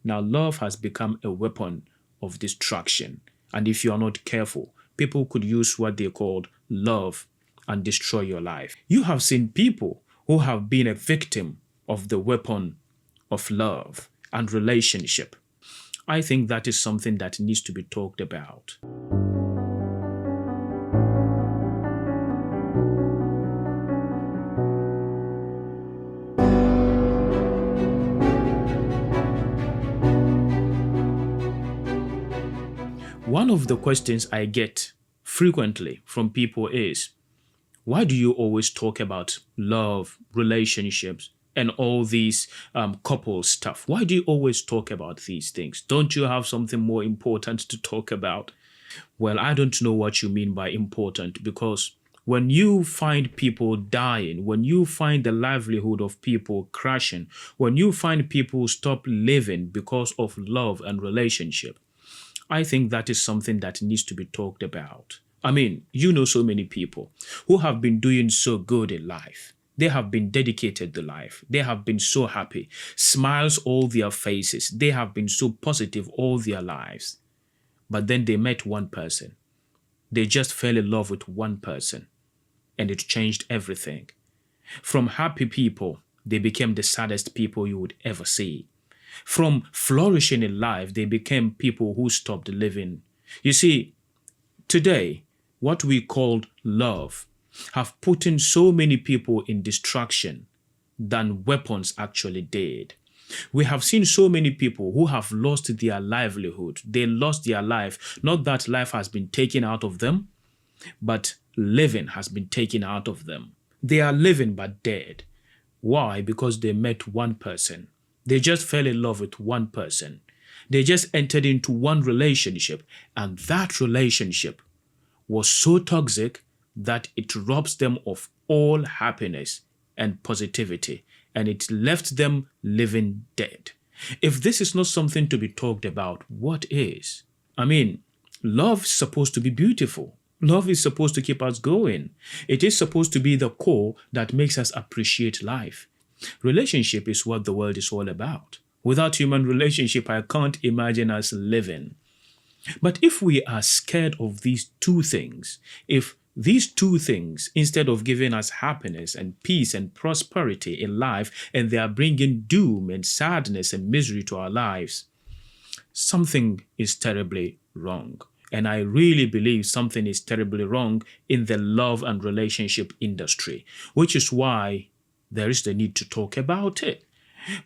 Now, love has become a weapon of destruction. And if you are not careful, people could use what they called love and destroy your life. You have seen people who have been a victim of the weapon of love and relationship. I think that is something that needs to be talked about. One of the questions I get frequently from people is, why do you always talk about love, relationships, and all these couple stuff? Why do you always talk about these things? Don't you have something more important to talk about? Well, I don't know what you mean by important, because when you find people dying, when you find the livelihood of people crashing, when you find people stop living because of love and relationship, I think that is something that needs to be talked about. I mean, you know so many people who have been doing so good in life. They have been dedicated to life. They have been so happy, smiles all their faces. They have been so positive all their lives. But then they met one person. They just fell in love with one person, and it changed everything. From happy people, they became the saddest people you would ever see. From flourishing in life, they became people who stopped living. You see, today, what we called love have put in so many people in destruction than weapons actually did. We have seen so many people who have lost their livelihood. They lost their life. Not that life has been taken out of them, but living has been taken out of them. They are living but dead. Why? Because they met one person. They just fell in love with one person. They just entered into one relationship, and that relationship was so toxic that it robs them of all happiness and positivity, and it left them living dead. If this is not something to be talked about, what is? I mean, love is supposed to be beautiful. Love is supposed to keep us going. It is supposed to be the core that makes us appreciate life. Relationship is what the world is all about. Without human relationship, I can't imagine us living. But if we are scared of these two things, if these two things, instead of giving us happiness and peace and prosperity in life, and they are bringing doom and sadness and misery to our lives, something is terribly wrong. And I really believe something is terribly wrong in the love and relationship industry, which is why there is the need to talk about it.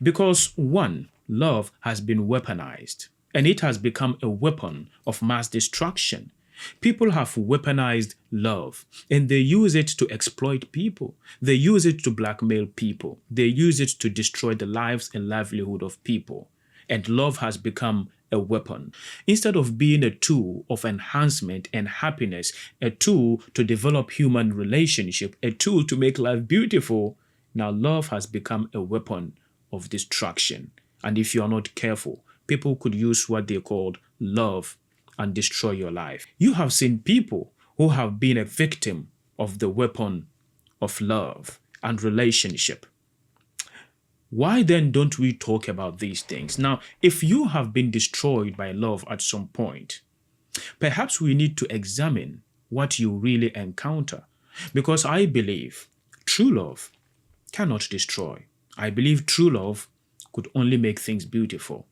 Because one, love has been weaponized, and it has become a weapon of mass destruction. People have weaponized love, and they use it to exploit people. They use it to blackmail people. They use it to destroy the lives and livelihood of people. And love has become a weapon. Instead of being a tool of enhancement and happiness, a tool to develop human relationship, a tool to make life beautiful, now love has become a weapon of destruction. And if you are not careful, people could use what they called love and destroy your life. You have seen people who have been a victim of the weapon of love and relationship. Why then don't we talk about these things? Now, if you have been destroyed by love at some point, perhaps we need to examine what you really encounter. Because I believe true love cannot destroy. I believe true love could only make things beautiful.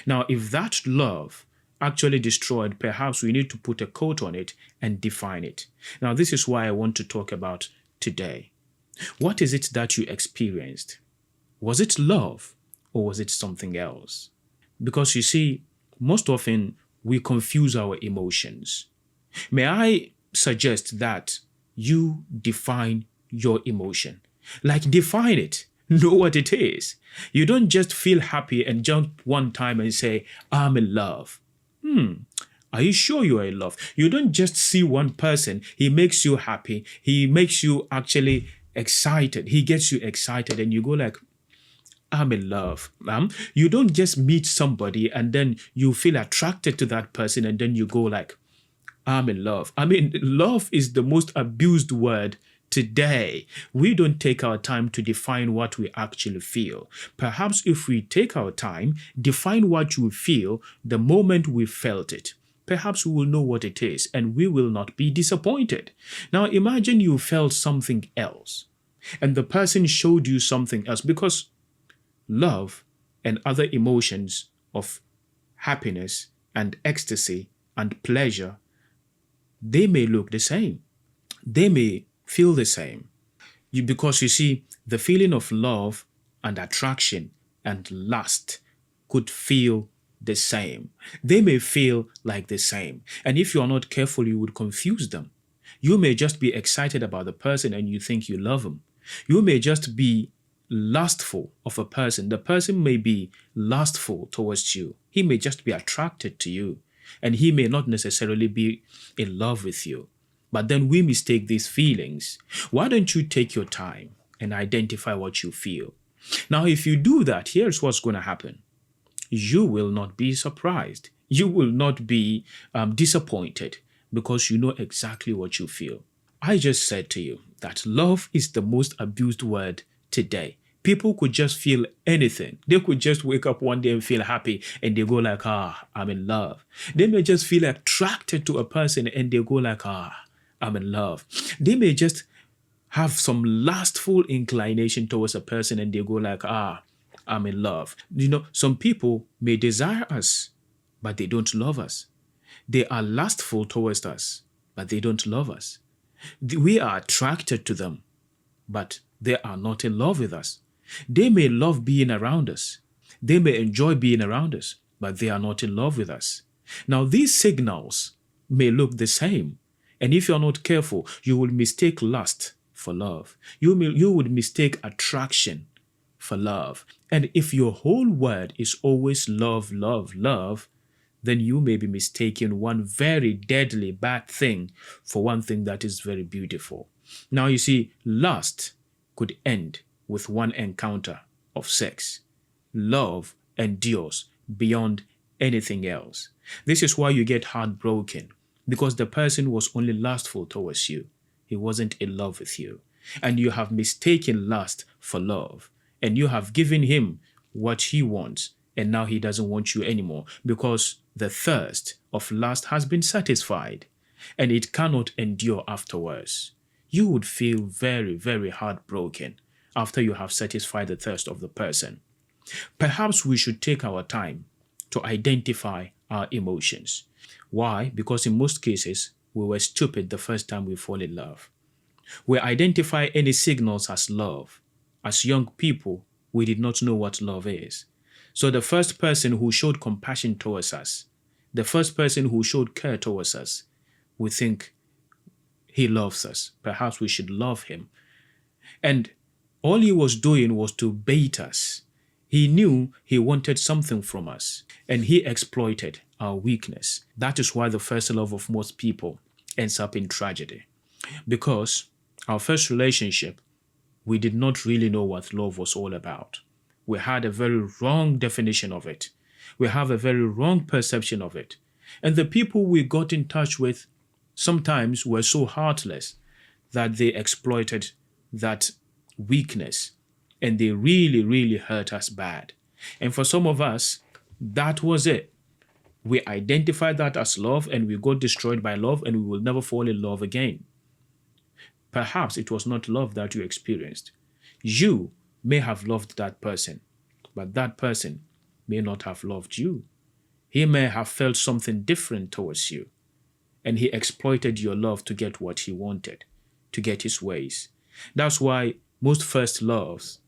Now, if that love actually destroyed, perhaps we need to put a quote on it and define it. Now, this is why I want to talk about today. What is it that you experienced? Was it love or was it something else? Because you see, most often we confuse our emotions. May I suggest that you define your emotion? Like, define it. Know what it is. You don't just feel happy and jump one time and say, I'm in love. Are you sure you are in love? You don't just see one person. He makes you happy. He makes you actually excited. He gets you excited and you go like, I'm in love. You don't just meet somebody and then you feel attracted to that person and then you go like, I'm in love. I mean, love is the most abused word today, we don't take our time to define what we actually feel. Perhaps if we take our time, define what you feel the moment we felt it, perhaps we will know what it is and we will not be disappointed. Now imagine you felt something else and the person showed you something else, because love and other emotions of happiness and ecstasy and pleasure, they may look the same. They may feel the same. Because you see, the feeling of love and attraction and lust could feel the same. They may feel like the same. And if you are not careful, you would confuse them. You may just be excited about the person and you think you love him. You may just be lustful of a person. The person may be lustful towards you. He may just be attracted to you, and he may not necessarily be in love with you. But then we mistake these feelings. Why don't you take your time and identify what you feel? Now, if you do that, here's what's going to happen. You will not be surprised. You will not be disappointed, because you know exactly what you feel. I just said to you that love is the most abused word today. People could just feel anything. They could just wake up one day and feel happy and they go like, I'm in love. They may just feel attracted to a person and they go like, I'm in love. They may just have some lustful inclination towards a person and they go like, I'm in love. Some people may desire us, but they don't love us. They are lustful towards us, but they don't love us. We are attracted to them, but they are not in love with us. They may love being around us. They may enjoy being around us, but they are not in love with us. Now, these signals may look the same. And if you're not careful, you will mistake lust for love. You would mistake attraction for love. And if your whole word is always love, love, love, then you may be mistaking one very deadly bad thing for one thing that is very beautiful. Now you see, lust could end with one encounter of sex. Love endures beyond anything else. This is why you get heartbroken, because the person was only lustful towards you. He wasn't in love with you. And you have mistaken lust for love. And you have given him what he wants, and now he doesn't want you anymore, because the thirst of lust has been satisfied, and it cannot endure afterwards. You would feel very, very heartbroken after you have satisfied the thirst of the person. Perhaps we should take our time to identify our emotions. Why? Because in most cases, we were stupid the first time we fall in love. We identify any signals as love. As young people, we did not know what love is. So the first person who showed compassion towards us, the first person who showed care towards us, we think he loves us. Perhaps we should love him. And all he was doing was to bait us. He knew he wanted something from us, and he exploited our weakness. That is why the first love of most people ends up in tragedy. Because our first relationship, we did not really know what love was all about. We had a very wrong definition of it. We have a very wrong perception of it. And the people we got in touch with sometimes were so heartless that they exploited that weakness, and they really, really hurt us bad. And for some of us, that was it. We identified that as love, and we got destroyed by love, and we will never fall in love again. Perhaps it was not love that you experienced. You may have loved that person, but that person may not have loved you. He may have felt something different towards you, and he exploited your love to get what he wanted, to get his ways. That's why most first loves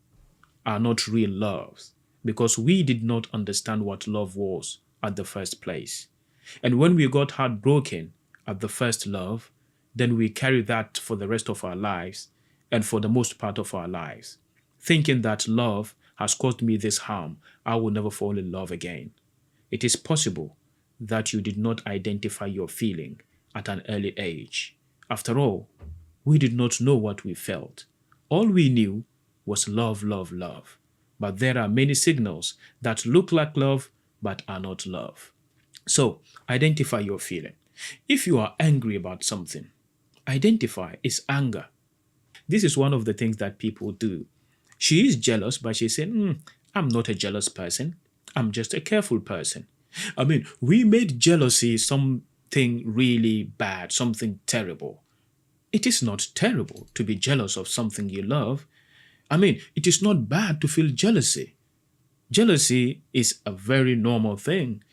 are not real loves, because we did not understand what love was at the first place. And when we got heartbroken at the first love, then we carry that for the rest of our lives and for the most part of our lives, thinking that love has caused me this harm. I will never fall in love again. It is possible that you did not identify your feeling at an early age. After all, we did not know what we felt. All we knew was love, love, love. But there are many signals that look like love but are not love. So, identify your feeling. If you are angry about something, identify it's anger. This is one of the things that people do. She is jealous, but she's saying, I'm not a jealous person. I'm just a careful person. I mean, we made jealousy something really bad, something terrible. It is not terrible to be jealous of something you love. I mean, it is not bad to feel jealousy. Jealousy is a very normal thing.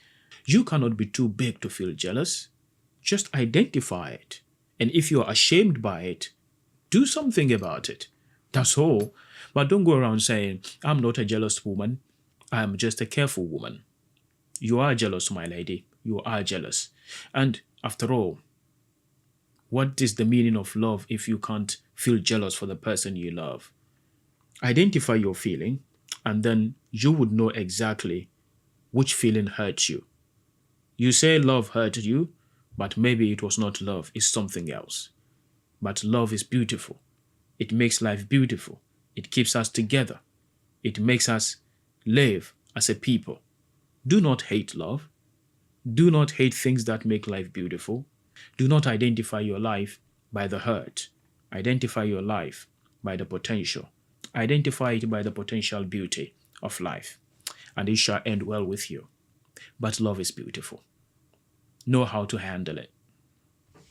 You cannot be too big to feel jealous. Just identify it. And if you are ashamed by it, do something about it. That's all. But don't go around saying, I'm not a jealous woman. I'm just a careful woman. You are jealous, my lady. You are jealous. And after all, what is the meaning of love if you can't feel jealous for the person you love? Identify your feeling, and then you would know exactly which feeling hurts you. You say love hurt you, but maybe it was not love, it's something else. But love is beautiful. It makes life beautiful. It keeps us together. It makes us live as a people. Do not hate love. Do not hate things that make life beautiful. Do not identify your life by the hurt. Identify your life by the potential. Identify it by the potential beauty of life, and it shall end well with you. But love is beautiful. Know how to handle it.